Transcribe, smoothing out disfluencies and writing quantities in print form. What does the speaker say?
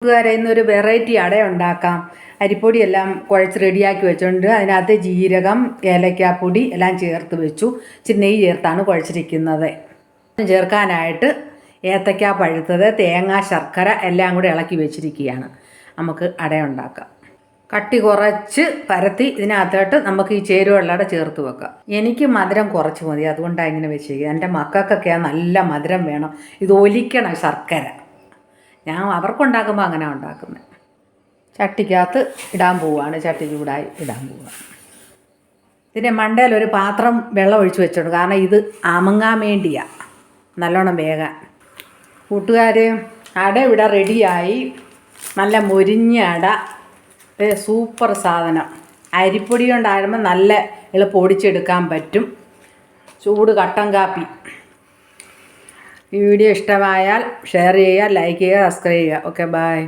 കൂട്ടുകാരെ ഇന്നൊരു വെറൈറ്റി അട ഉണ്ടാക്കാം. അരിപ്പൊടിയെല്ലാം കുഴച്ച് റെഡിയാക്കി വെച്ചിട്ടുണ്ട്. അതിനകത്ത് ജീരകം, ഏലക്കാപ്പൊടി എല്ലാം ചേർത്ത് വെച്ചു. ഇച്ചിരി നെയ്യ് ചേർത്താണ് കുഴച്ചിരിക്കുന്നത്. ചേർക്കാനായിട്ട് ഏത്തക്ക പഴുത്തത്, തേങ്ങ, ശർക്കര എല്ലാം കൂടി ഇളക്കി വെച്ചിരിക്കുകയാണ്. നമുക്ക് അട ഉണ്ടാക്കാം. കട്ടി കുറച്ച് പരത്തി ഇതിനകത്തോട്ട് നമുക്ക് ഈ ചേരുവകളോടെ ചേർത്ത് വെക്കാം. എനിക്ക് മധുരം കുറച്ച് മതി, അതുകൊണ്ടാണ് ഇങ്ങനെ വെച്ചിരിക്കുക. എൻ്റെ മക്കൾക്കൊക്കെ നല്ല മധുരം വേണം. ഇത് ഒലിക്കണം ശർക്കര. ഞാൻ അവർക്കുണ്ടാക്കുമ്പോൾ അങ്ങനെ ഉണ്ടാക്കുന്നത്. ചട്ടിക്കകത്ത് ഇടാൻ പോവുകയാണ്. ചട്ടി ചൂടായി ഇടാൻ പോവുക. ഇതിൻ്റെ മണ്ടയിൽ ഒരു പാത്രം വെള്ളം ഒഴിച്ച് വെച്ചിട്ടുണ്ട്. കാരണം ഇത് അമങ്ങാൻ വേണ്ടിയാണ്, നല്ലോണം വേകാൻ. കൂട്ടുകാർ, അട ഇവിടെ റെഡിയായി. നല്ല മൊരിഞ്ഞ അട, സൂപ്പർ സാധനം. അരിപ്പൊടി കൊണ്ടാകുമ്പോൾ നല്ല എളുപ്പം പൊടിച്ചെടുക്കാൻ പറ്റും. ചൂട് കട്ടൻ കാപ്പി. ഈ വീഡിയോ ഇഷ്ടമായാൽ ഷെയർ ചെയ്യുക, ലൈക്ക് ചെയ്യുക, സബ്സ്ക്രൈബ് ചെയ്യുക. Okay, by.